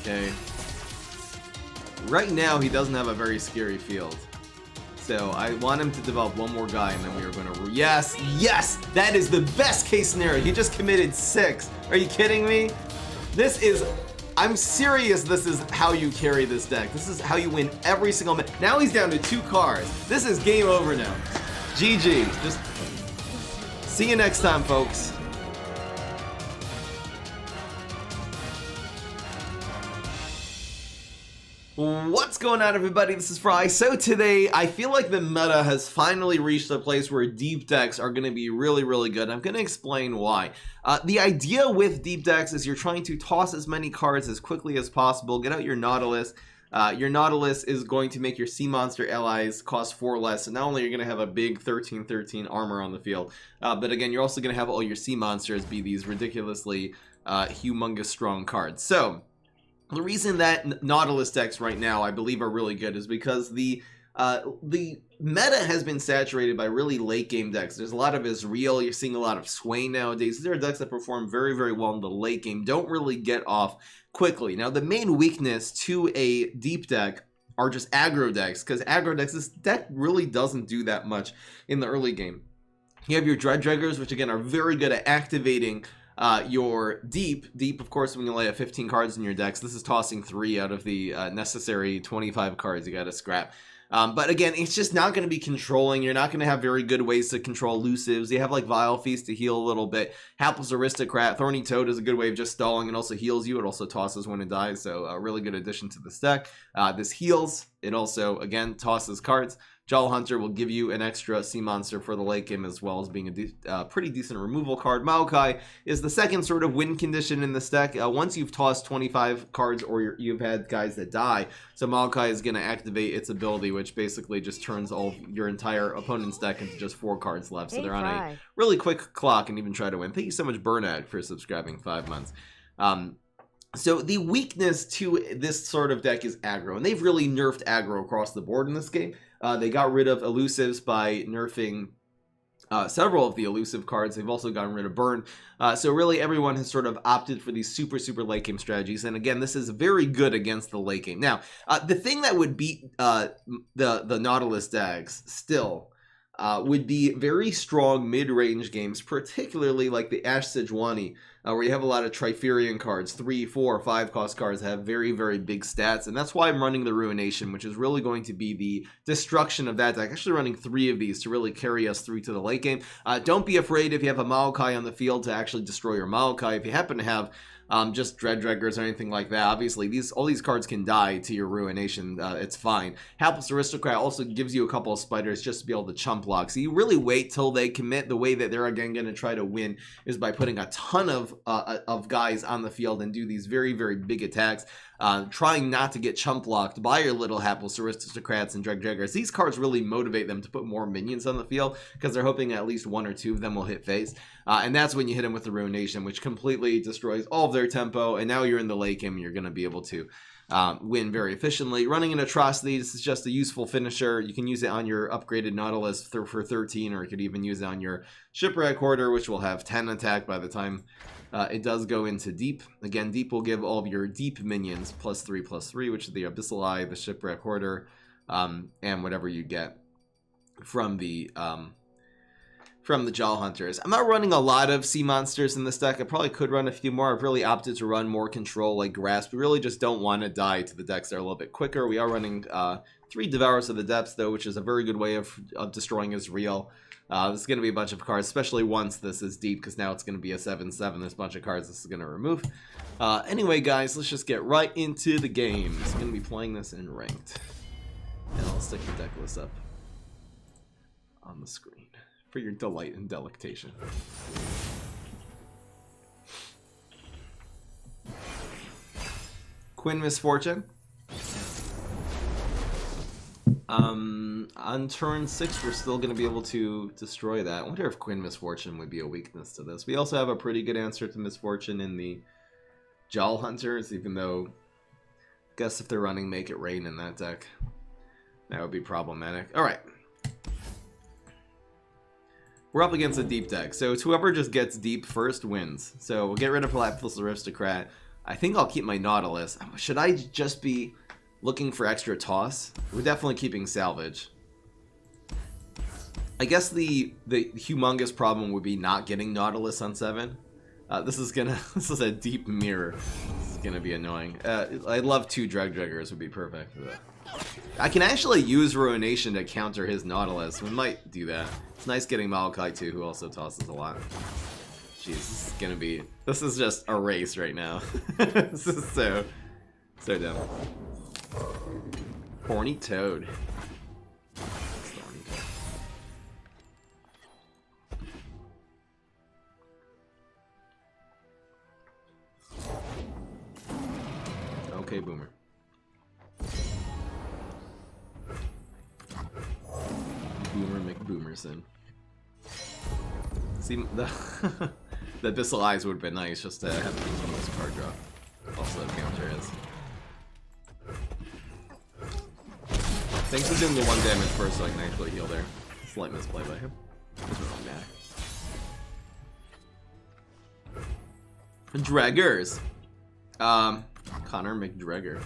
Okay. Right now, he doesn't have a very scary field. So I want him to develop one more guy, and then we are going to... Yes! Yes! That is the best case scenario. He just committed 6. Are you kidding me? This is... I'm serious, this is how you carry this deck. This is how you win every single match. Now he's down to 2 cards. This is game over now. GG. Just see you next time, folks. What's going on, everybody? This is Fry. So today, I feel like the meta has finally reached a place where deep decks are going to be really, really good. I'm going to explain why. The idea with deep decks is you're trying to toss as many cards as quickly as possible. Get out your Nautilus. Your Nautilus is going to make your sea monster allies cost 4 less. So not only are you going to have a big 13/13 armor on the field, but again, you're also going to have all your sea monsters be these ridiculously humongous strong cards. So the reason that Nautilus decks right now, I believe, are really good is because the meta has been saturated by really late game decks. There's a lot of Ezreal. You're seeing a lot of Swain nowadays. There are decks that perform very, very well in the late game, don't really get off quickly. Now, the main weakness to a deep deck are just aggro decks, because aggro decks, this deck really doesn't do that much in the early game. You have your Dreaddraggers, which again are very good at activating your deep, of course, when you only have 15 cards in your decks. This is tossing 3 out of the necessary 25 cards you got to scrap. But again, it's just not going to be controlling. You're not going to have very good ways to control elusives. You have like Vile Feast to heal a little bit. Hapless Aristocrat, Thorny Toad is a good way of just stalling and also heals you. It also tosses when it dies, so a really good addition to this deck. This heals. It also, again, tosses cards. Jawl Hunter will give you an extra sea monster for the late game, as well as being a pretty decent removal card. Maokai is the second sort of win condition in this deck. Once you've tossed 25 cards or you've had guys that die, so Maokai is going to activate its ability, which basically just turns all your entire opponent's deck into just 4 cards left. So they're on a really quick clock and even try to win. Thank you so much, Burnout, for subscribing 5 months. So the weakness to this sort of deck is aggro, and they've really nerfed aggro across the board in this game. They got rid of elusives by nerfing several of the elusive cards. They've also gotten rid of burn. So really everyone has sort of opted for these super, super late game strategies. And again, this is very good against the late game. Now, the thing that would beat the Nautilus decks still would be very strong mid-range games, particularly like the Ash Sejuani, where you have a lot of Triferian cards, 3, 4, 5 cost cards have very, very big stats, and that's why I'm running the Ruination, which is really going to be the destruction of that deck. Actually running 3 of these to really carry us through to the late game. Don't be afraid if you have a Maokai on the field to actually destroy your Maokai. If you happen to have just Dreaddraggers or anything like that, obviously all these cards can die to your Ruination. It's fine. Hapless Aristocrat also gives you a couple of spiders just to be able to chump block. So you really wait till they commit. The way that they're again going to try to win is by putting a ton of guys on the field and do these very, very big attacks, trying not to get chump blocked by your little Hapless Aristocrats and Dreaddraggers. These cards really motivate them to put more minions on the field because they're hoping at least 1 or 2 of them will hit face. And that's when you hit them with the Ruination, which completely destroys all of their tempo. And now you're in the late game and you're going to be able to win very efficiently. Running an Atrocity, this is just a useful finisher. You can use it on your upgraded Nautilus for 13, or you could even use it on your Shipwreck Hoarder, which will have 10 attack by the time it does go into Deep. Again, Deep will give all of your Deep minions +3/+3, which is the Abyssal Eye, the Shipwreck Hoarder, and whatever you get from the Jawl Hunters. I'm not running a lot of sea monsters in this deck. I probably could run a few more. I've really opted to run more control like Grasp. We really just don't want to die to the decks that are a little bit quicker. We are running 3 Devourers of the Depths, though, which is a very good way of destroying Ezreal. This is going to be a bunch of cards, especially once this is deep, because now it's going to be a 7/7. There's a bunch of cards this is going to remove. Anyway, guys, let's just get right into the game. I'm going to be playing this in ranked. And I'll stick the deck list up on the screen for your delight and delectation. Quinn Misfortune. On turn 6, we're still going to be able to destroy that. I wonder if Quinn Misfortune would be a weakness to this. We also have a pretty good answer to Misfortune in the Jawl Hunters, even though I guess if they're running Make It Rain in that deck, that would be problematic. Alright. We're up against a deep deck, so it's whoever just gets deep first wins. So we'll get rid of Hapless Aristocrat. I think I'll keep my Nautilus. Should I just be looking for extra toss? We're definitely keeping salvage. I guess the humongous problem would be not getting Nautilus on 7. This is a deep mirror. This is gonna be annoying. I'd love 2 Draggers would be perfect. I can actually use Ruination to counter his Nautilus. We might do that. It's nice getting Maokai too, who also tosses a lot. Jeez, this is just a race right now. This is so dumb. Horny Toad. Okay, Boomer. Boomer McBoomerson. See, the Abyssal Eyes would have been nice just to have a continuous card drop. Also, counter is. Thanks for doing the 1 damage first so I can actually heal there. Slight misplay by him. Doesn't really matter. Draggers. Connor McDregger.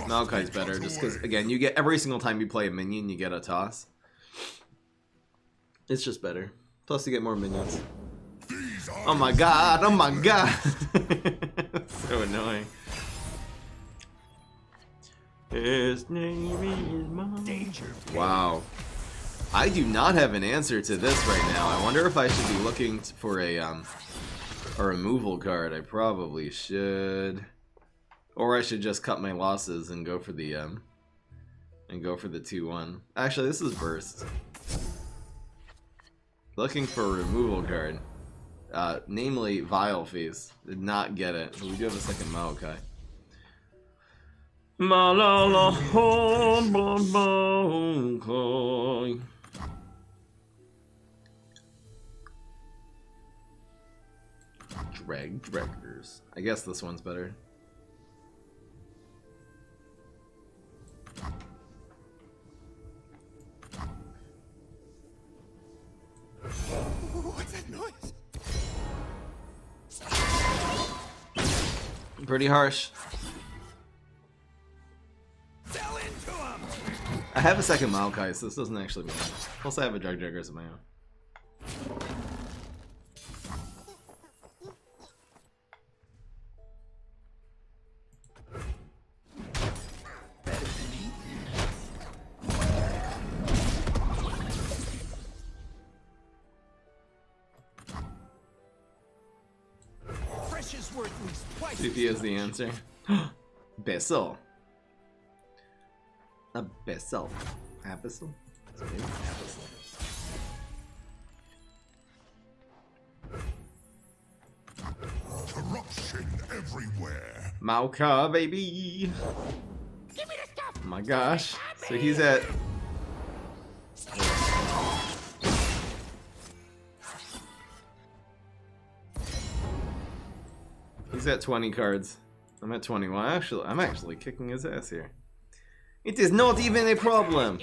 Maokai's better just because, again, you get every single time you play a minion, you get a toss. It's just better. Plus, you get more minions. Oh my god! Oh my god! So annoying. His name is mine. Wow. I do not have an answer to this right now. I wonder if I should be looking for a removal card. I probably should. Or I should just cut my losses and go for the 2-1. Actually, this is burst. Looking for a removal card. Namely Vile Face. Did not get it. But we do have a second Maokai. Draggers. I guess this one's better. What's that noise? Pretty harsh. Sell into him. I have a second Maokai, so this doesn't actually matter. Plus, I have a Draggers of my own. CP is the answer. Abyssal. Abyssal. Abyssal? Abyssal. Corruption everywhere. Maokai, baby. Give me the stuff. Oh my gosh. So he's at... He's at 20 cards. I'm at 21. I'm actually kicking his ass here. It is not even a problem.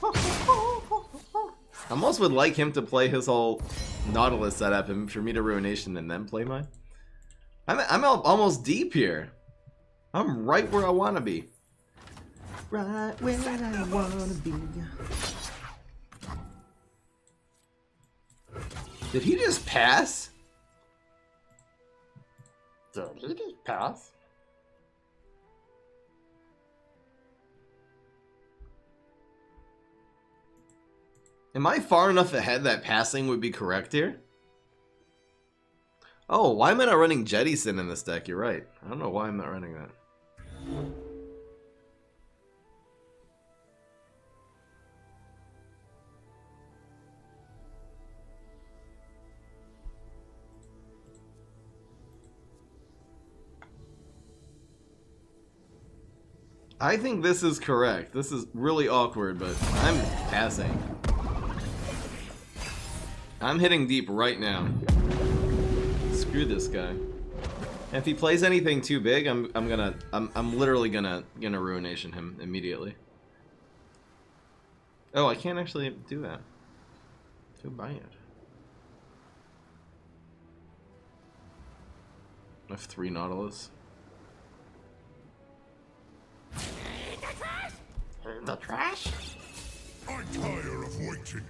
I almost would like him to play his whole Nautilus setup and for me to Ruination and then play mine. I'm almost deep here. I'm right where I want to be. Right where I want to be. Did he just pass? Did he just pass? Am I far enough ahead that passing would be correct here? Oh, why am I not running Jettison in this deck? You're right. I don't know why I'm not running that. I think this is correct. This is really awkward, but I'm passing. I'm hitting deep right now. Screw this guy. And if he plays anything too big, I'm literally gonna Ruination him immediately. Oh, I can't actually do that. Go buy it. I have 3 Nautilus. The trash? I tire of waiting.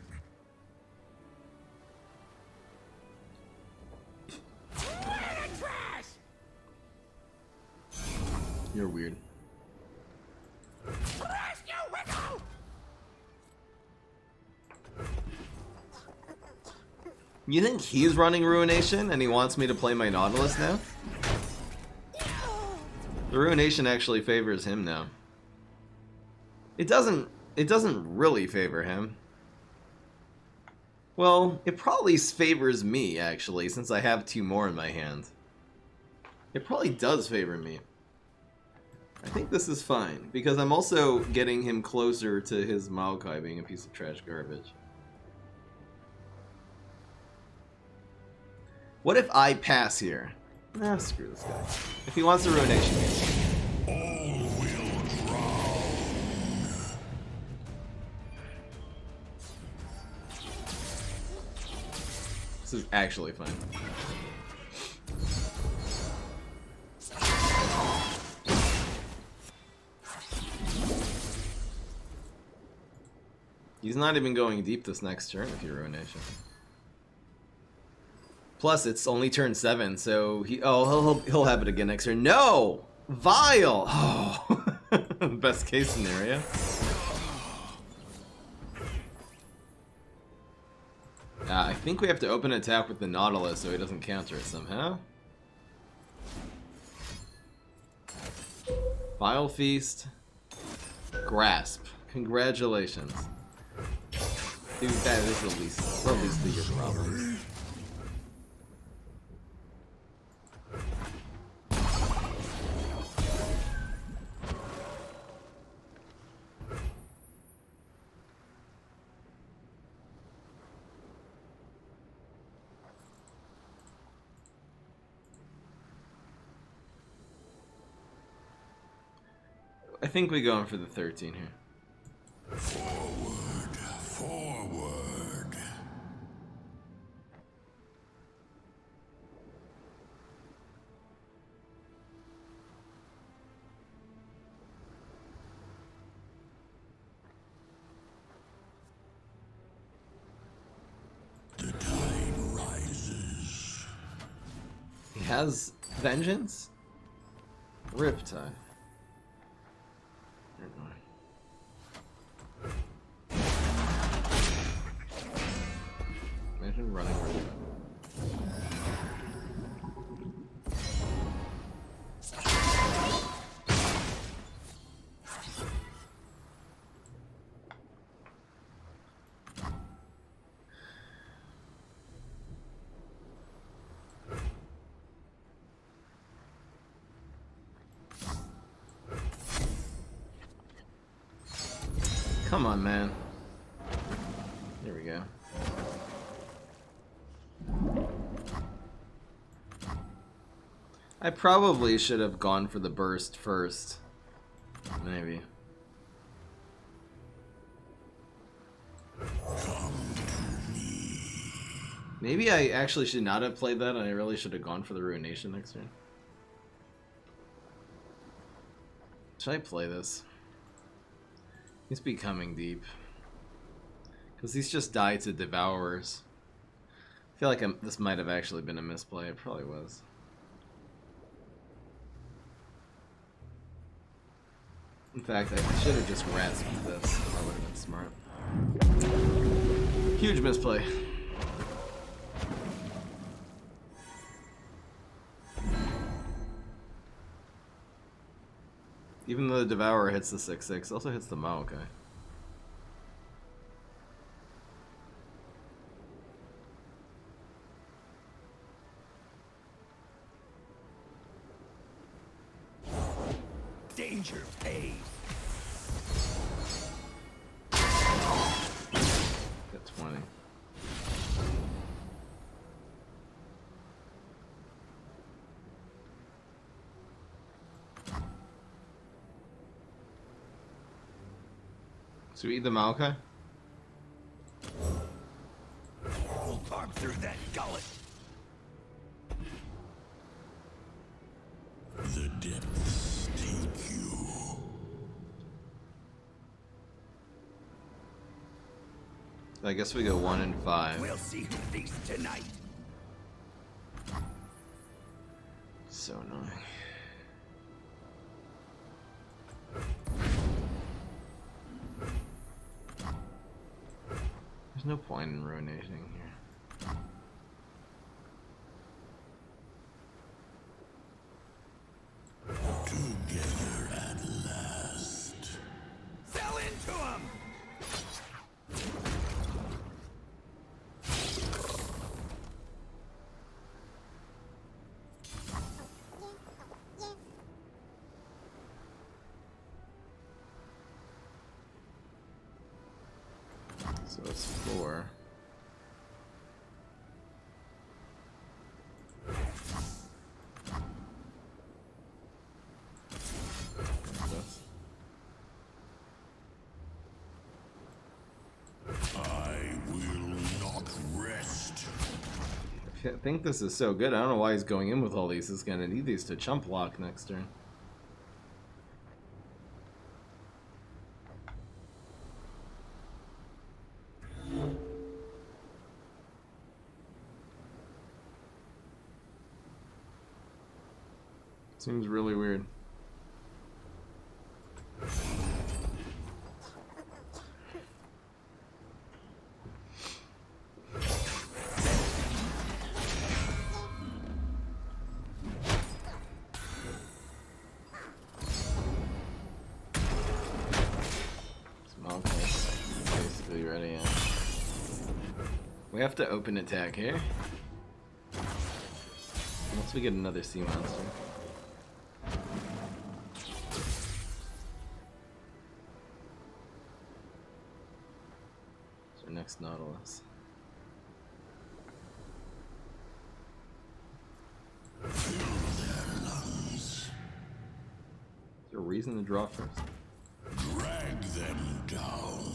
You're weird. You think he's running Ruination and he wants me to play my Nautilus now? The Ruination actually favors him now. It doesn't really favor him. Well, it probably favors me actually, since I have 2 more in my hand. It probably does favor me. I think this is fine, because I'm also getting him closer to his Maokai being a piece of trash garbage. What if I pass here? Ah, screw this guy. If he wants a Ruination game. All will drown. This is actually fun. He's not even going deep this next turn with your Ruination. Plus, it's only turn 7, so he'll have it again next turn. No, Vile. Oh, best case scenario. I think we have to open attack with the Nautilus so he doesn't counter it somehow. Vile Feast. Grasp. Congratulations. Dude, that is the least of your problems. I think we're going for the 13 here. Forward, forward. The tide rises. He has Vengeance? Riptide. Imagine running Riptide. Come on, man. There we go. I probably should have gone for the burst first. Maybe. Maybe I actually should not have played that and I really should have gone for the Ruination next turn. Should I play this? He's becoming deep. Because he's just died to Devourers. I feel like this might have actually been a misplay. It probably was. In fact, I should have just grasped this. That would have been smart. Huge misplay. Even though the Devourer hits the 6/6, also hits the Maokai. Danger pays. Got 20. So we eat the Maokai? We'll carve through that gullet. I guess we go 1 and 5. We'll see who feasts tonight. So annoying. There's no point in ruinating here. Together at last. Fell into him! So it's 4. I will not rest. I think this is so good. I don't know why he's going in with all these. He's gonna need these to chump block next turn. Seems really weird. Small place. Basically ready. Yeah. We have to open attack here. Unless we get another sea monster. Next Nautilus. Is there a reason to draw first? Drag them down.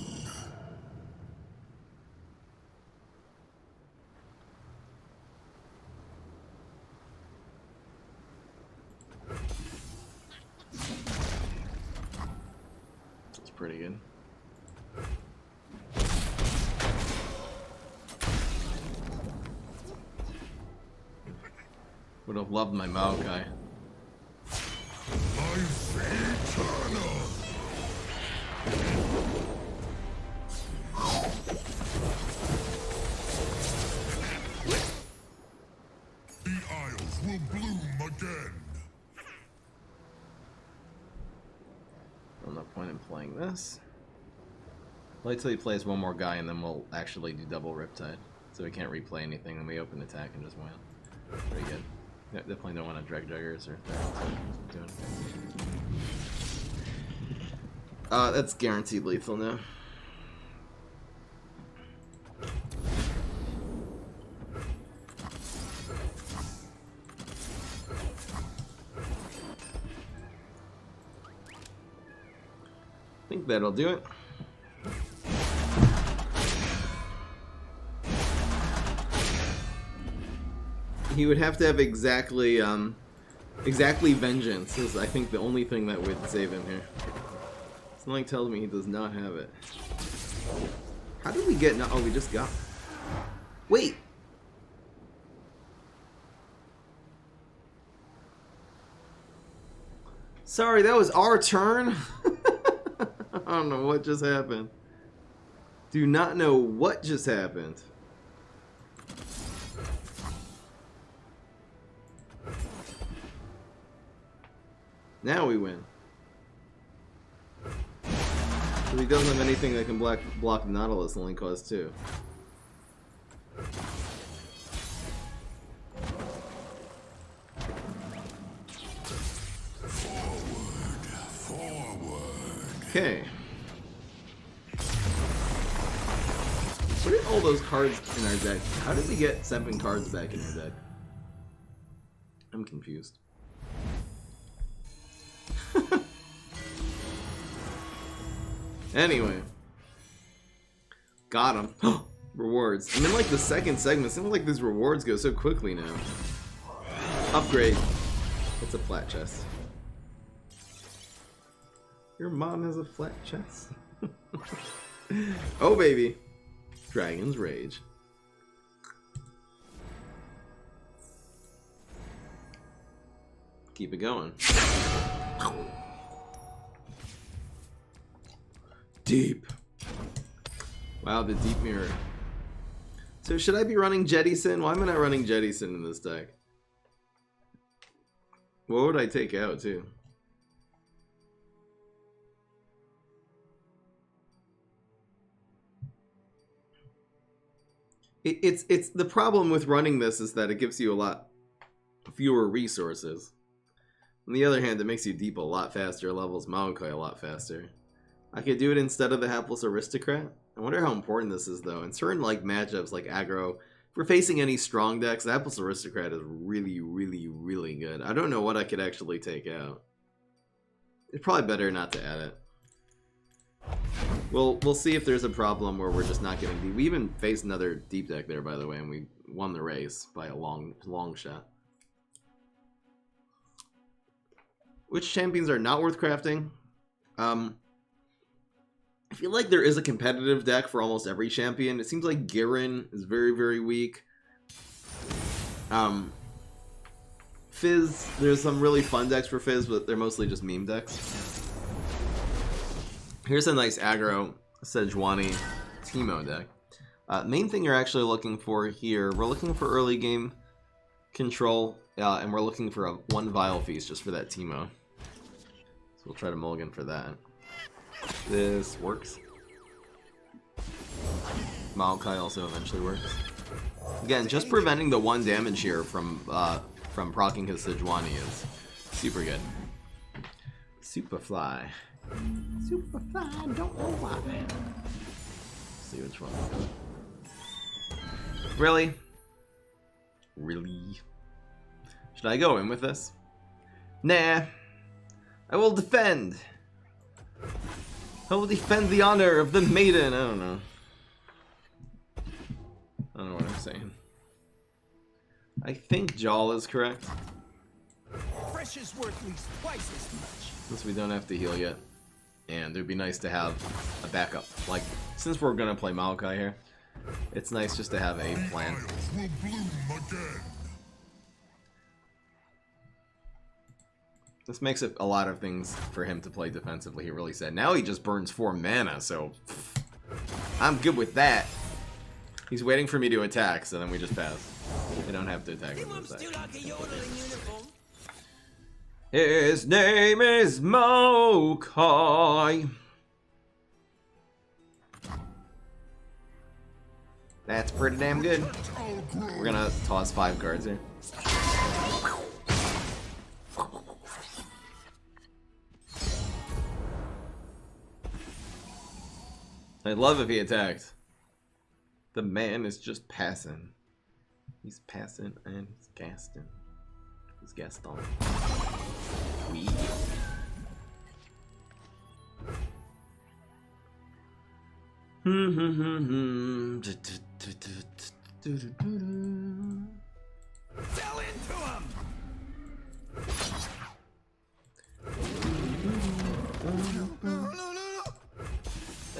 That's pretty good. Would have loved my Maokai. Life eternal. The Isles will bloom again. Well, no point in playing this. Wait till he plays one more guy and then we'll actually do double Riptide. So we can't replay anything and we open attack and just win. Pretty good. Yeah, definitely don't want to drag Juggers or do anything. That's guaranteed lethal now. I think that'll do it. He would have to have exactly vengeance is I think the only thing that would save him here. Something tells me he does not have it. How did we get no oh we just got wait. Sorry, that was our turn. I don't know what just happened. Do not know what just happened. Now we win. So he doesn't have anything that can block the Nautilus, only cause 2. Okay. What are all those cards in our deck? How did we get 7 cards back in our deck? I'm confused. Anyway. Got him. Rewards. I'm in like the second segment. It seems like these rewards go so quickly now. Upgrade. It's a flat chest. Your mom has a flat chest. Oh baby. Dragon's Rage. Keep it going. Deep. Wow, the deep mirror. So should I be running Jettison? Why am I not running Jettison in this deck? What would I take out too? It's the problem with running this is that it gives you a lot fewer resources. On the other hand, it makes you deep a lot faster, levels Maokai a lot faster. I could do it instead of the Hapless Aristocrat. I wonder how important this is though. In certain like matchups like aggro, if we're facing any strong decks, the Hapless Aristocrat is really, really, really good. I don't know what I could actually take out. It's probably better not to add it. We'll see if there's a problem where we're just not getting deep. We even faced another deep deck there, by the way, and we won the race by a long shot. Which champions are not worth crafting? I feel like there is a competitive deck for almost every champion. It seems like Garen is very, very weak. Fizz, there's some really fun decks for Fizz, but they're mostly just meme decks. Here's a nice aggro Sejuani Teemo deck. Main thing you're actually looking for here, we're looking for early game control, and we're looking for a 1 Vile Feast just for that Teemo. So we'll try to mulligan for that. This works. Maokai also eventually works. Again, just preventing the 1 damage here from proccing his Sejuani is super good. Superfly. Superfly, don't know why. Let's see which one. Really? Really? Should I go in with this? Nah. I will defend. I will defend the honor of the maiden. I don't know. I don't know what I'm saying. I think Jal is correct. Fresh is worth at least twice as much. Since we don't have to heal yet. And it would be nice to have a backup. Like, since we're gonna play Maokai here, it's nice just to have a plan. Will bloom again. This makes it a lot of things for him to play defensively, he really said. Now he just burns 4 mana, so I'm good with that. He's waiting for me to attack, so then we just pass. We don't have to attack with this deck. His name is Maokai. That's pretty damn good. We're gonna toss 5 cards here. I'd love if he attacked. The man is just passing. He's passing and he's casting. He's Gaston. We. Fell into him.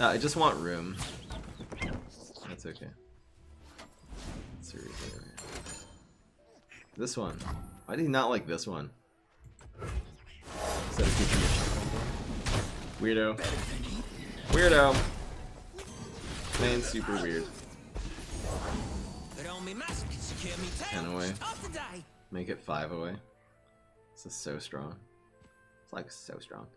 I just want room. That's okay. Seriously. This one. Why do you not like this one? Instead of keeping your weirdo. Weirdo. Man, super weird. 10 away. Make it 5 away. This is so strong. It's like so strong.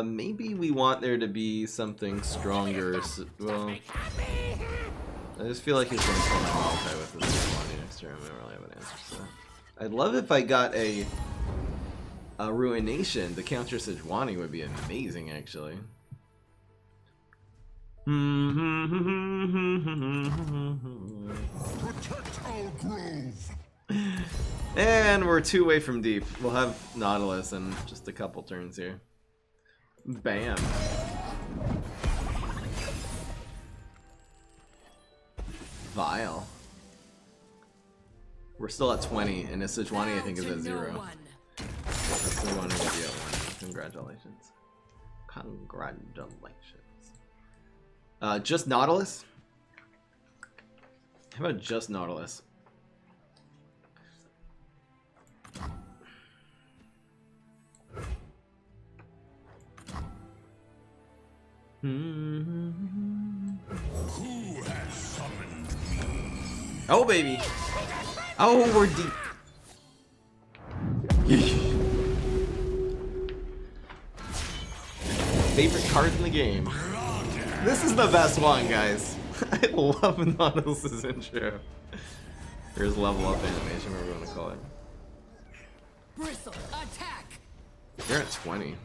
Maybe we want there to be something stronger. So, well, I just feel like he's going to kill my Maokai with this Sejuani next turn. I don't really have an answer for that. I'd love if I got a Ruination. The counter Sejuani would be amazing, actually. Protect our grove. And we're 2 away from deep. We'll have Nautilus in just a couple turns here. Bam. Vile. We're still at 20, and his Sejuani I think is at 0. Sejuani will be at 1. Congratulations. Congratulations. Just Nautilus? How about just Nautilus? Who has summoned me? Oh, baby. Oh, we're deep. Favorite card in the game. This is the best one, guys. I love Nautilus's intro. Here's level up animation, whatever you want to call it. Bristle, attack! You're at 20.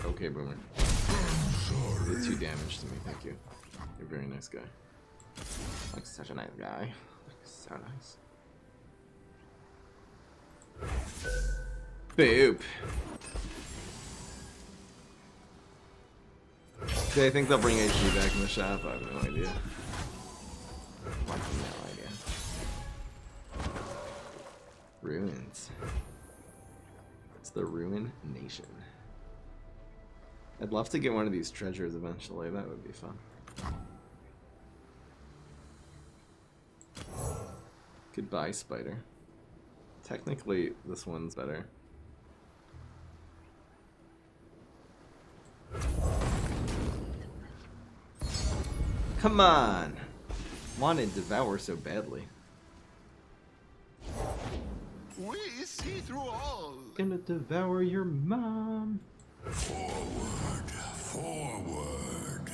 Okay, Boomer. You did 2 damage to me, thank you. You're a very nice guy. Like such a nice guy. So nice. Boop. Do they think they'll bring HP back in the shop? I have no idea. Like, no idea. Ruins. It's the Ruination. I'd love to get one of these treasures eventually. That would be fun. Goodbye, spider. Technically, this one's better. Come on! Wanted Devour so badly. We see through all. Gonna devour your mom. Forward, forward.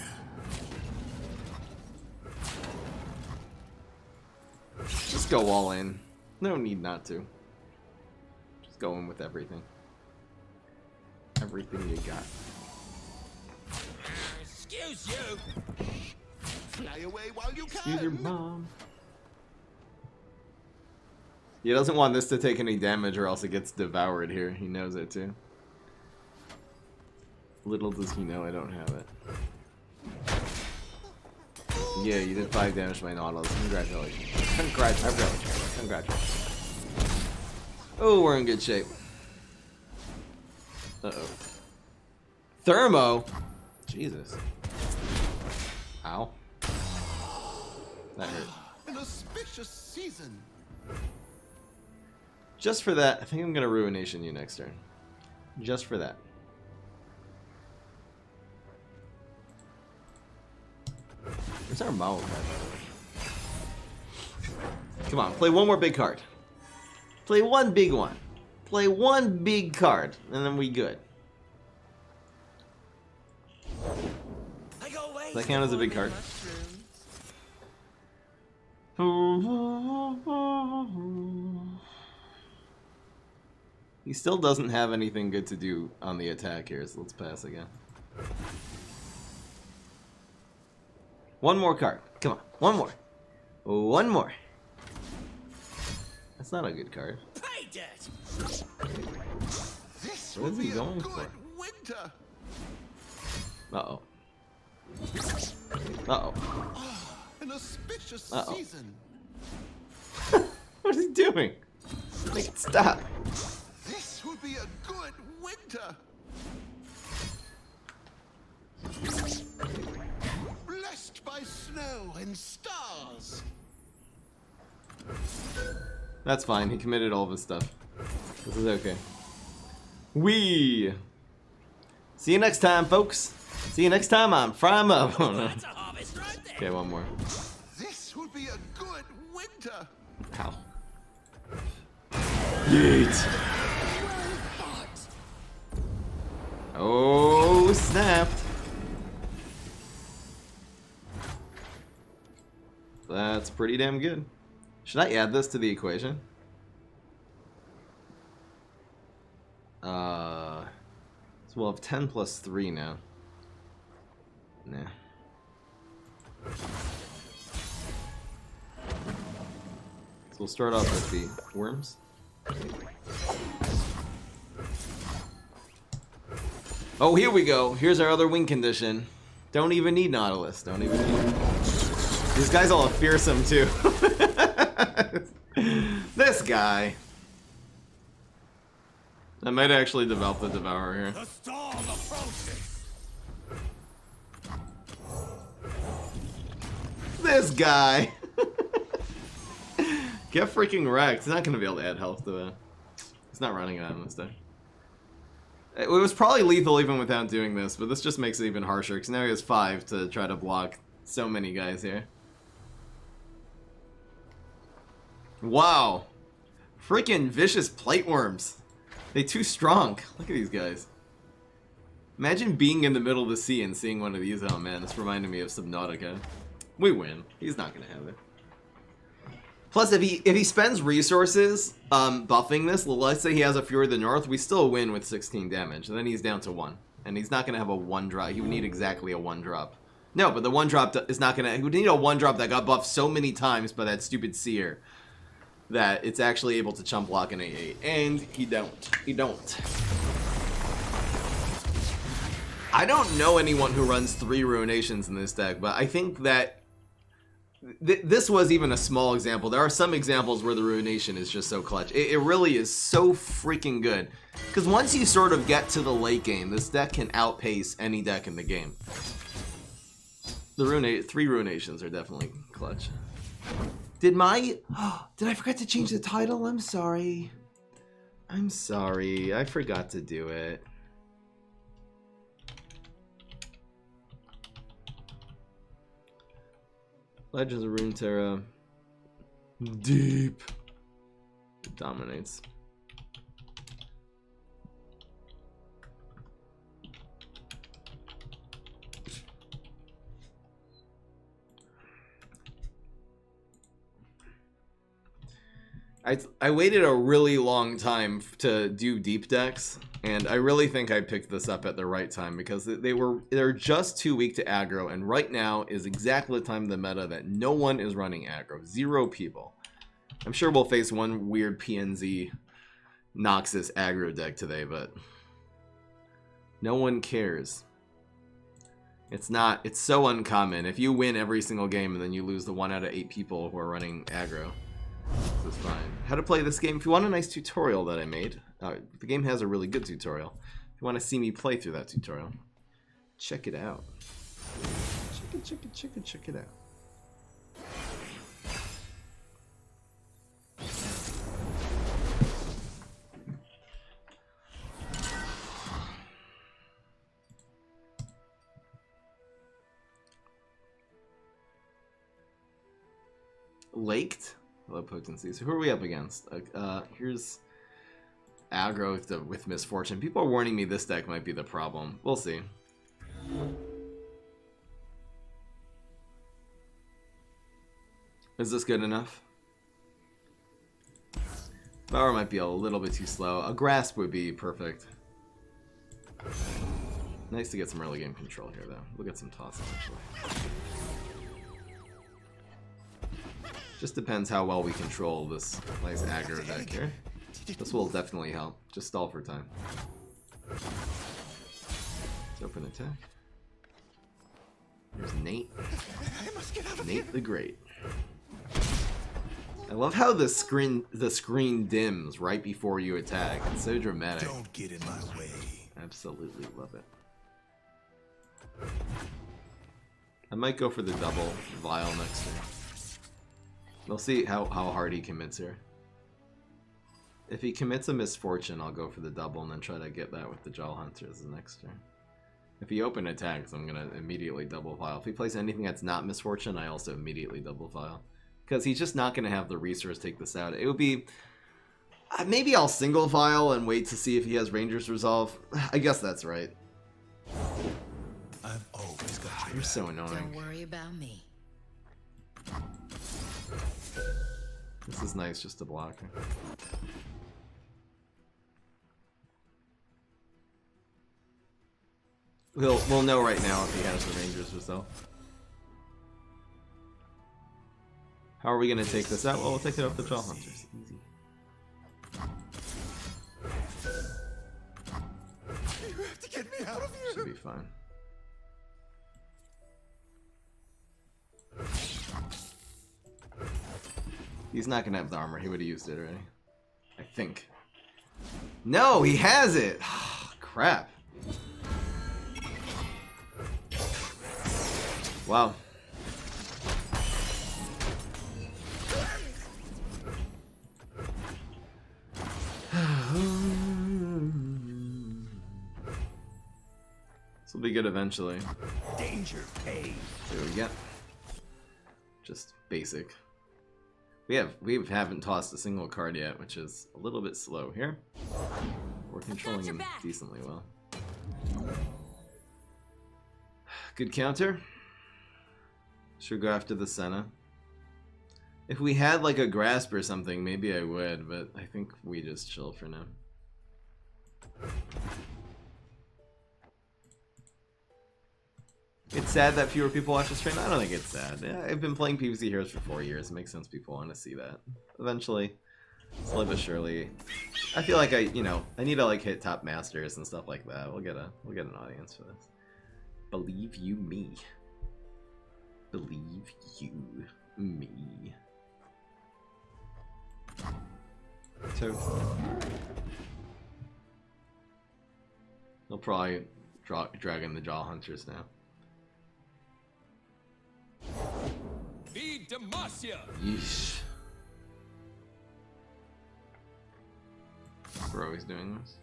Just go all in. No need not to. Just go in with everything. Everything you got. Excuse you! Fly away while you can. Excuse your mom. He doesn't want this to take any damage or else it gets devoured here. He knows it too. Little does he know I don't have it. Yeah, you did 5 damage to my Nautilus. Congratulations. Congratulations. Congratulations. Oh, we're in good shape. Uh-oh. Thermo? Jesus. Ow. That hurt. An auspicious season. Just for that, I think I'm gonna Ruination you next turn. Just for that. Where's our Mao card, by the way? Come on, play one more big card. Play one big one. Play one big card, and then we good. Does that count as a big card? He still doesn't have anything good to do on the attack here, so let's pass again. One more card. Come on. One more. One more. That's not a good card. Pay debt! This What will is he be a going good for? winter. Uh-oh. Uh-oh. An auspicious Uh-oh. season. What is he doing? Make it stop. This will be a good winter. Blessed by snow and stars. That's fine. He committed all of his stuff. This is okay. See you next time, folks. See you next time on Fry 'em Up. Oh, no. That's a harvest right there! Okay, one more. This will be a good winter. Ow. Yeet. Oh, snapped. That's pretty damn good. Should I add this to the equation? So we'll have 10 plus 3 now. Nah. So we'll start off with the worms. Oh, here we go. Here's our other win condition. Don't even need Nautilus. Don't even need it. These guys all are fearsome too. This guy. I might actually develop the Devourer here. The storm approaches. This guy! Get freaking wrecked. He's not gonna be able to add health to it. He's not running it on this day. It was probably lethal even without doing this, but this just makes it even harsher, because now he has 5 to try to block so many guys here. Wow. Freaking vicious plate worms. They too strong. Look at these guys. Imagine being in the middle of the sea and seeing one of these. Oh man, this reminded me of Subnautica. We win. He's not gonna have it. Plus, if he spends resources buffing this, let's say he has a Fury of the North, we still win with 16 damage, and then he's down to 1. And he's not gonna have a 1-drop. He would need exactly a 1-drop. No, but the 1-drop is not gonna. He would need a 1-drop that got buffed so many times by that stupid seer that it's actually able to chump block an 8/8, and he don't. He don't. I don't know anyone who runs 3 Ruinations in this deck, but I think that this was even a small example. There are some examples where the Ruination is just so clutch. It really is so freaking good. Because once you sort of get to the late game, this deck can outpace any deck in the game. The 3 Ruinations are definitely clutch. Did I forget to change the title? I'm sorry. I'm sorry. I forgot to do it. Legends of Runeterra. Deep. It dominates. I waited a really long time to do deep decks, and I really think I picked this up at the right time because they're just too weak to aggro, and right now is exactly the time of the meta that no one is running aggro. 0 people. I'm sure we'll face one weird PNZ Noxus aggro deck today, but no one cares. It's so uncommon. If you win every single game and then you lose the 1 out of 8 people who are running aggro. This is fine. How to play this game. If you want a nice tutorial that I made, the game has a really good tutorial. If you want to see me play through that tutorial, check it out. Check it out. Laked? Low potency. So who are we up against? Here's aggro with Misfortune. People are warning me this deck might be the problem. We'll see. Is this good enough? Power might be a little bit too slow. A Grasp would be perfect. Nice to get some early game control here, though. We'll get some tosses, actually. Just depends how well we control this nice aggro deck here. This will definitely help. Just stall for time. Let's open attack. There's Nate. Nate the Great. I love how the screen dims right before you attack. It's so dramatic. Don't get in my way. Absolutely love it. I might go for the double vial next turn. We'll see how hard he commits here. If he commits a Misfortune, I'll go for the double and then try to get that with the Jaw Hunter as the next turn. If he open attacks, I'm going to immediately double file. If he plays anything that's not Misfortune, I also immediately double file. Because he's just not going to have the resource take this out. It would be... maybe I'll single file and wait to see if he has Ranger's Resolve. I guess that's right. I've always got You're so annoying. Don't worry about me. This is nice just to block her. We'll know right now if he has the Ranger's Resolve. How are we going to take this out? Well, we'll take it off the Jaw Hunters. Easy. You have to get me out of here. Should be fine. He's not going to have the armor. He would have used it already. I think. No, he has it. Crap. Wow. This will be good eventually. Danger pays. There we go. Just basic. We haven't tossed a single card yet, which is a little bit slow here. We're controlling him decently well. Good counter. Should go after the Senna. If we had like a grasp or something, maybe I would, but I think we just chill for now. It's sad that fewer people watch this stream. I don't think it's sad. Yeah, I've been playing PvZ Heroes for 4 years. It makes sense people want to see that. Eventually, slowly but surely. I feel like I need to like hit top masters and stuff like that. We'll get an audience for this. Believe you me. Believe you me. So they'll probably drag in the Jaw Hunters now. Be Demacia. Yeesh. We're always doing this.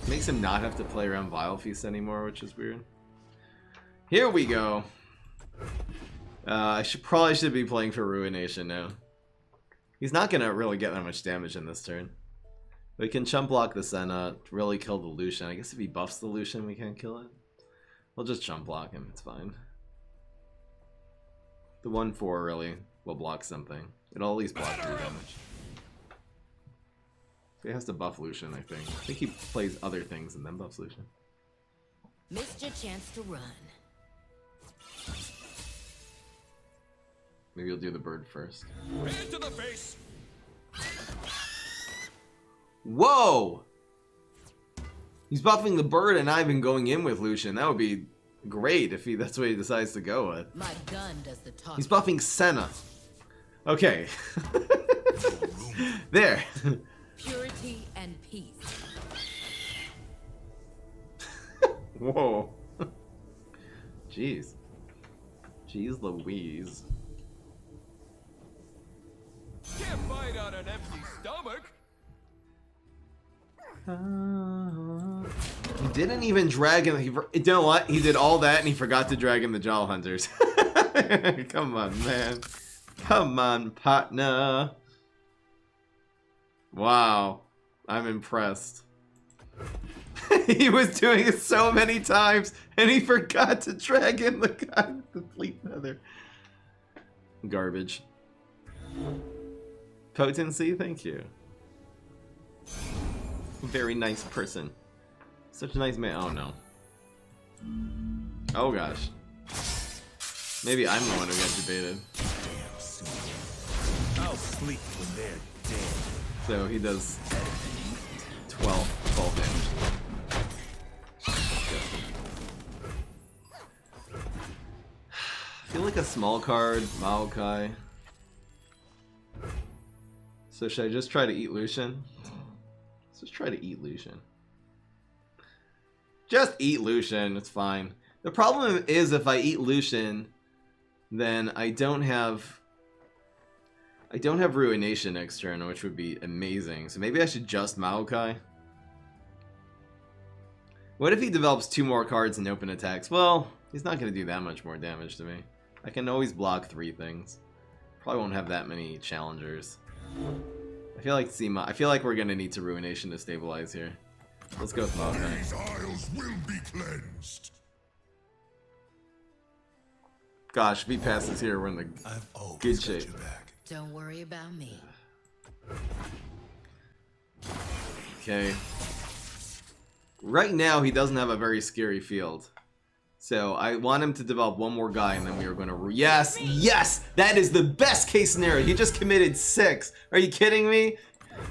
Makes him not have to play around Vile Feast anymore, which is weird. Here we go. I probably should be playing for Ruination now. He's not gonna really get that much damage in this turn. We can chump block the Senna, really kill the Lucian. I guess if he buffs the Lucian, we can't kill it. We'll just chump block him, it's fine. The 1/4 really will block something. It'll at least block 3 damage. So he has to buff Lucian, I think. I think he plays other things and then buffs Lucian. Missed your chance to run. Maybe you'll do the bird first. Right to the face. Whoa! He's buffing the bird and I've been going in with Lucian. That would be great if that's what he decides to go with. My gun does the talking. He's buffing Senna. Okay. There. Purity and peace. Whoa. Jeez. Jeez Louise. Can't fight on an empty stomach. He didn't even drag him. You know what? He did all that and he forgot to drag in the Jaw Hunters. Come on, man. Come on, partner. Wow. I'm impressed. He was doing it so many times and he forgot to drag in the guy with the fleet feather. Garbage. Potency, thank you. Very nice person. Such a nice man. Oh no. Oh gosh. Maybe I'm the one who got debated. I'll sleep when they're dead. So he does 12 damage. I feel like a small card, Maokai. So should I just try to eat Lucian? Let's just try to eat Lucian. Just eat Lucian, it's fine. The problem is if I eat Lucian, then I don't have Ruination next turn, which would be amazing. So maybe I should just Maokai. What if he develops 2 more cards and open attacks? Well, he's not going to do that much more damage to me. I can always block 3 things. Probably won't have that many challengers. I feel like we're going to need to Ruination to stabilize here. Let's go with Maokai. These isles will be cleansed. Gosh, if he passes here, we're in the good shape. Don't worry about me. Okay. Right now, he doesn't have a very scary field. So I want him to develop 1 more guy, and then we are going to... Yes! Yes! That is the best case scenario. He just committed 6. Are you kidding me?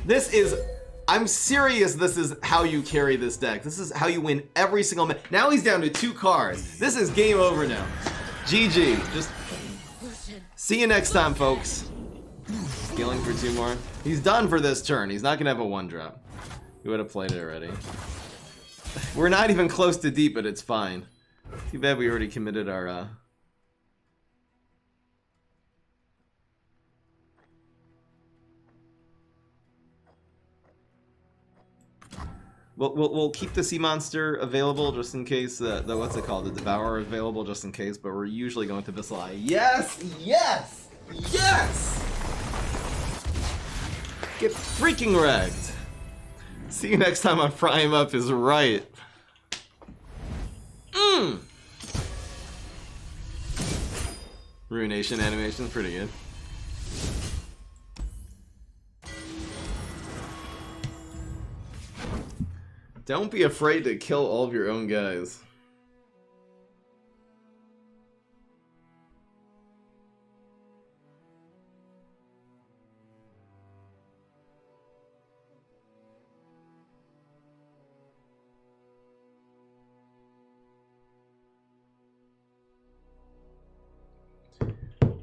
This is... I'm serious this is how you carry this deck. This is how you win every single match. Now he's down to 2 cards. This is game over now. GG. Just... See you next time, folks. Scaling for 2 more. He's done for this turn. He's not gonna have a 1-drop. He would have played it already. We're not even close to deep, but it's fine. Too bad we already committed our We'll keep the sea monster available just in case the what's it called, the devourer available just in case, but we're usually going to Abyssal Eye. Yes! Yes! Yes! Get freaking wrecked! See you next time on Fry Him Up is right. Ruination animation's pretty good. Don't be afraid to kill all of your own guys.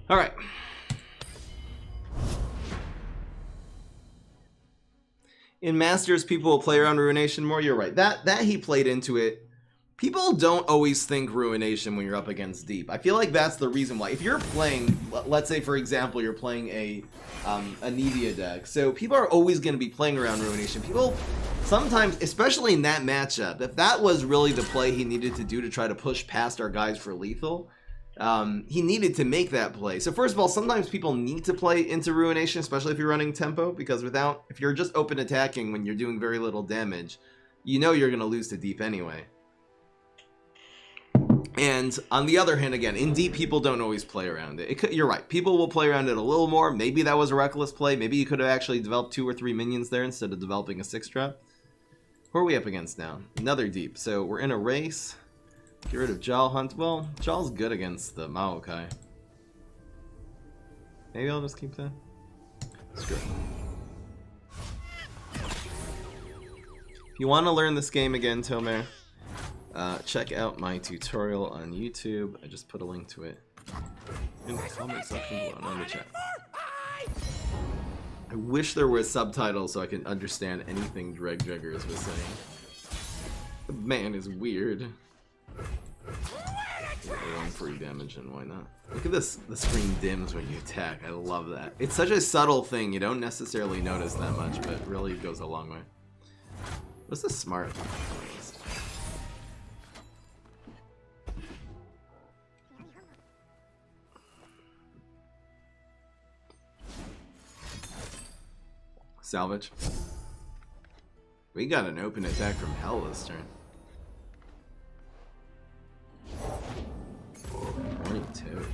All right. In Masters, people will play around Ruination more. You're right. That he played into it. People don't always think Ruination when you're up against Deep. I feel like that's the reason why. If you're playing, let's say for example, you're playing a Anivia deck, so people are always going to be playing around Ruination. People sometimes, especially in that matchup, if that was really the play he needed to do to try to push past our guys for lethal, he needed to make that play. So first of all, sometimes people need to play into Ruination, especially if you're running tempo, because if you're just open attacking when you're doing very little damage, you know you're going to lose to Deep anyway. And on the other hand, again, in Deep, people don't always play around it. You're right. People will play around it a little more. Maybe that was a reckless play. Maybe you could have actually developed 2 or 3 minions there instead of developing a 6-drop. Who are we up against now? Another Deep. So we're in a race. Get rid of Jal Hunt. Well, Jal's good against the Maokai. Maybe I'll just keep that. Screw it. If you want to learn this game again, Tomer, check out my tutorial on YouTube. I just put a link to it in the comment section below in the chat. I wish there were subtitles so I could understand anything Dreg Jeggers was saying. The man is weird. One free damage and why not? Look at this, the screen dims when you attack. I love that. It's such a subtle thing, you don't necessarily notice that much, but it really goes a long way. What's this smart? Salvage. We got an open attack from hell this turn. Morning Toad.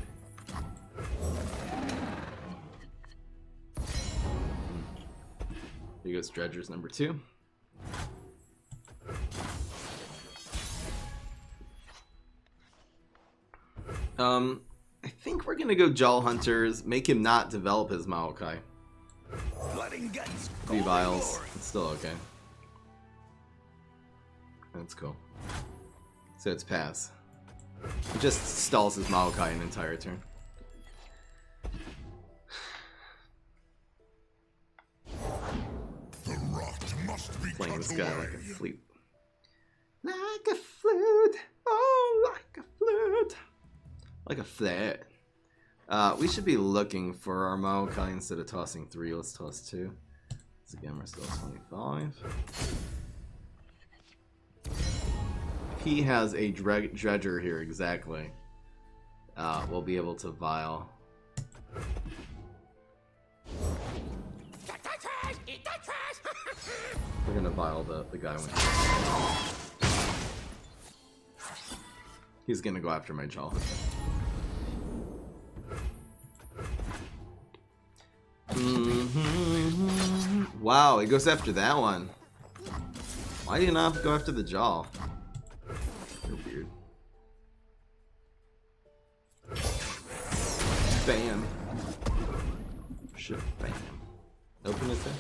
Here goes Dredger's number 2. I think we're gonna go Jal Hunters, make him not develop his Maokai. Three vials. It's still okay. That's cool. So it's pass. It just stalls his Maokai an entire turn. The rot must be Playing this cut guy away. like a flute. Like a flute. Oh, like a flute. Like a flute. We should be looking for our Maokai instead of tossing 3. Let's toss 2. So again, we're still 25. He has a Dredger here, exactly. We'll be able to vial. We're gonna vial the guy when he's gonna go after my jaw. Wow, he goes after that one. Why do you not go after the jaw? You're weird. Bam. Shit, bam. Open it there.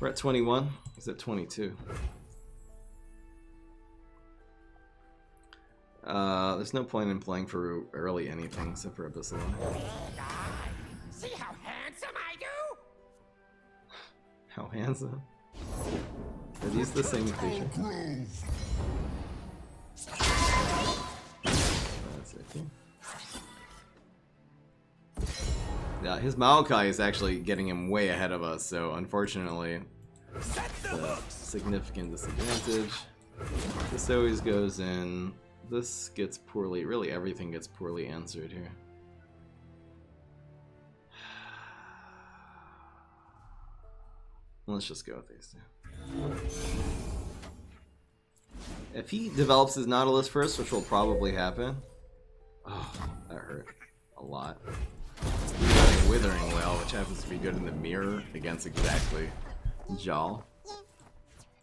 We're at 21. He's at 22. There's no point in playing for early anything except for Abyssal. See how handsome I do? How handsome. Are these the same creature? That's it. Yeah, his Maokai is actually getting him way ahead of us, so unfortunately, it's a significant disadvantage. This always goes in. This gets poorly, really everything gets poorly answered here. Let's just go with these two. If he develops his Nautilus first, which will probably happen. Oh, that hurt a lot. He's got a Withering Wail, which happens to be good in the mirror against exactly Jal.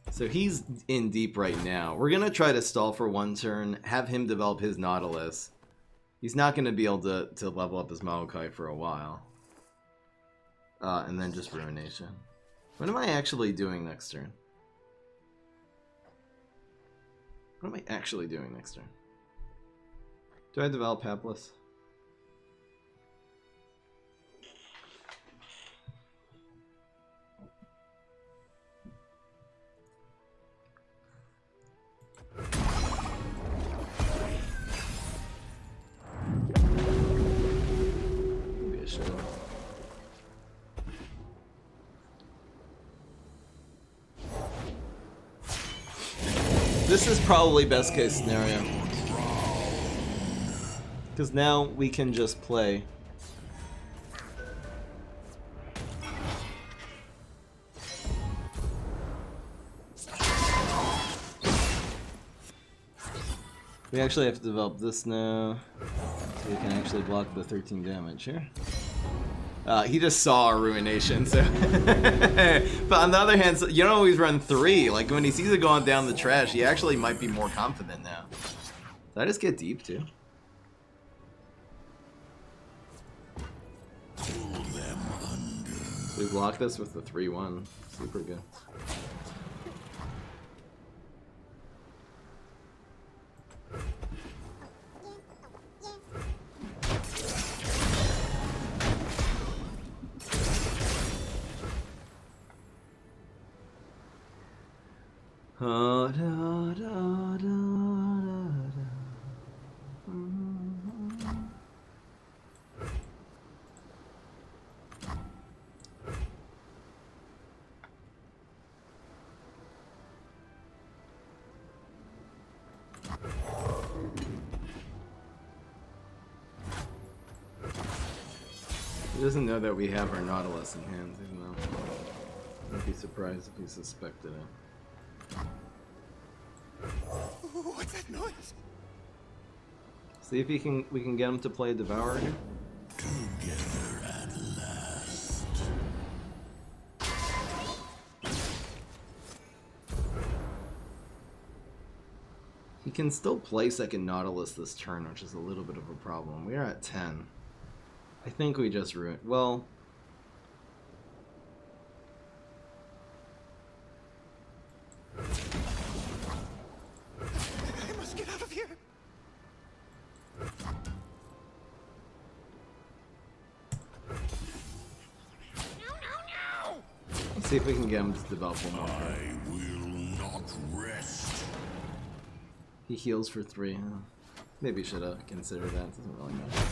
So he's in deep right now. We're gonna try to stall for one turn, have him develop his Nautilus. He's not gonna be able to level up his Maokai for a while. And then just Ruination. What am I actually doing next turn? What am I actually doing next turn? Do I develop Hapless? Maybe I should. This is probably best case scenario. Because now we can just play. We actually have to develop this now. So we can actually block the 13 damage here. He just saw a Ruination, so... But on the other hand, you don't always run 3. Like, when he sees it going down the trash, he actually might be more confident now. Did I just get deep, too? We block this with the 3-1. Super good. Da, da, da, da, da. He doesn't know that we have our Nautilus in hand, even though I'd be surprised if he suspected it. What's that noise? See if we can get him to play Devourer here. Together at last. He can still play second Nautilus this turn, which is a little bit of a problem. We are at 10. I think we just ruined. Well, I must get out of here. No! let's see if we can get him to develop one more card. I will not rest. He heals for 3. Maybe should have considered that. Doesn't really matter.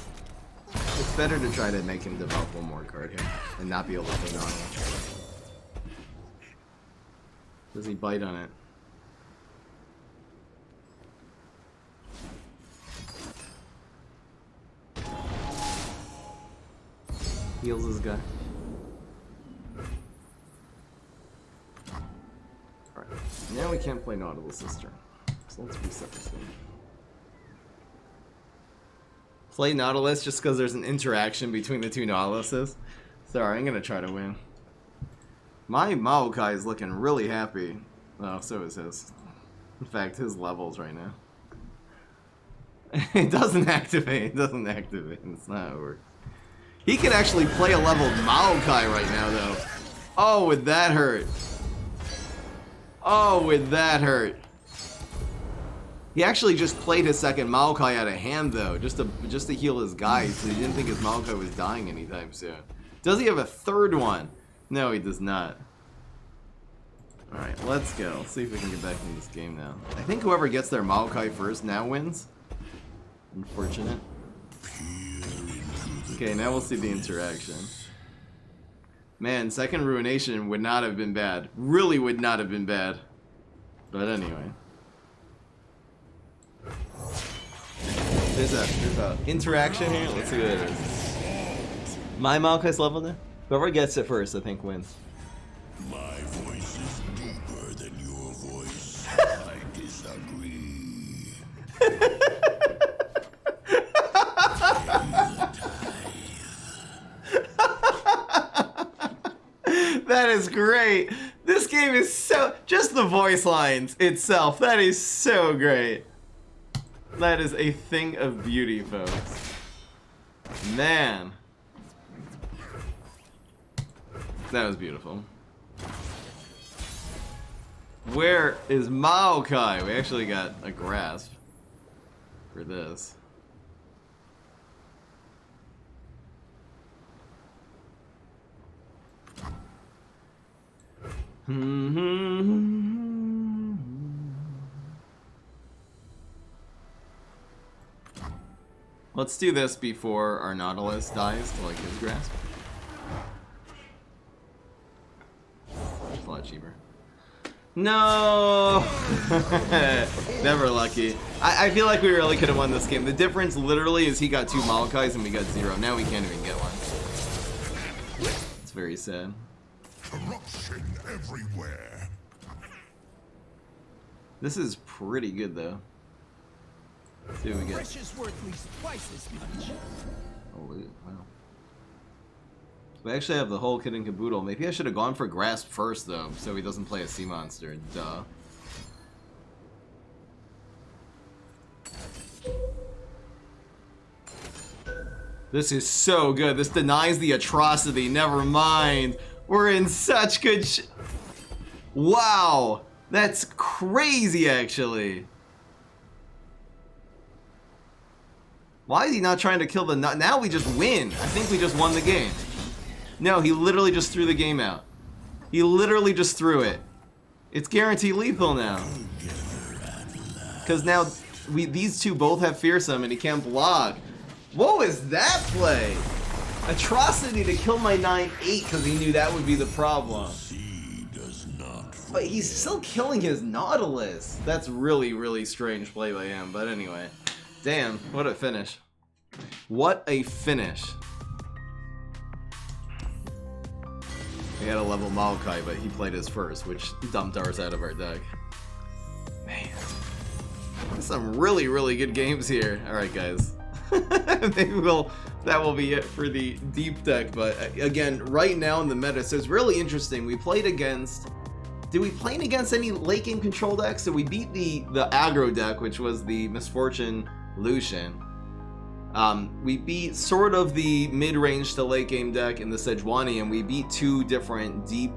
It's better to try to make him develop one more card here and not be able to play Nautilus. Does he bite on it? Heals this guy. Alright, now we can't play Nautilus this turn. So let's reset this thing. Play Nautilus just because there's an interaction between the two Nautiluses. Sorry, I'm gonna try to win. My Maokai is looking really happy. Oh, so is his. In fact, his levels right now. It doesn't activate. It doesn't activate. It's not how it works. He can actually play a leveled Maokai right now, though. Oh, would that hurt? Oh, would that hurt? He actually just played his second Maokai out of hand, though, just to heal his guy, so he didn't think his Maokai was dying anytime soon. Does he have a third one? No, he does not. Alright, let's go. Let's see if we can get back into this game now. I think whoever gets their Maokai first now wins. Unfortunate. Okay, now we'll see the interaction. Man, second Ruination would not have been bad. Really would not have been bad. But anyway. There's a interaction here. Let's see what it is. My Maokai's level now? Whoever gets it first, I think, wins. My voice is deeper than your voice. I disagree. That is great. This game is so... Just the voice lines itself. That is so great. That is a thing of beauty, folks. Man. That was beautiful. Where is Maokai? We actually got a grasp for this. Let's do this before our Nautilus dies to like his grasp. It's a lot cheaper. No! Never lucky. I feel like we really could have won this game. The difference literally is he got 2 Maokais and we got 0. Now we can't even get one. It's very sad. Corruption everywhere. This is pretty good though. Let's see what we get. Fresh is worth at least twice as much. Oh, wow. We actually have the whole kit and caboodle. Maybe I should have gone for Grasp first, though, so he doesn't play a sea monster. Duh. This is so good. This denies the atrocity. Never mind. We're in such good Wow. That's crazy, actually. Why is he not trying to kill the... Now we just win. I think we just won the game. No, he literally just threw the game out. He literally just threw it. It's guaranteed lethal now. Because now these two both have fearsome and he can't block. What was that play? Atrocity to kill my 9/8 because he knew that would be the problem. But he's still killing his Nautilus. That's really, really strange play by him. But anyway. Damn, what a finish. What a finish. We had a level Maokai, but he played his first, which dumped ours out of our deck. Man. Some really, really good games here. Alright, guys. Maybe that will be it for the deep deck, but again, right now in the meta, so it's really interesting. We played against... Did we play against any late game control decks? So we beat the aggro deck, which was the Misfortune Lucian. We beat sort of the mid-range to late game deck in the Sejuani, and we beat 2 different deep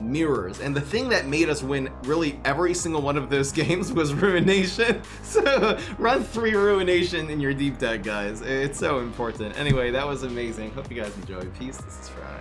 mirrors. And the thing that made us win really every single one of those games was Ruination. So run 3 Ruination in your deep deck, guys. It's so important. Anyway, that was amazing. Hope you guys enjoyed. Peace. This is Fry.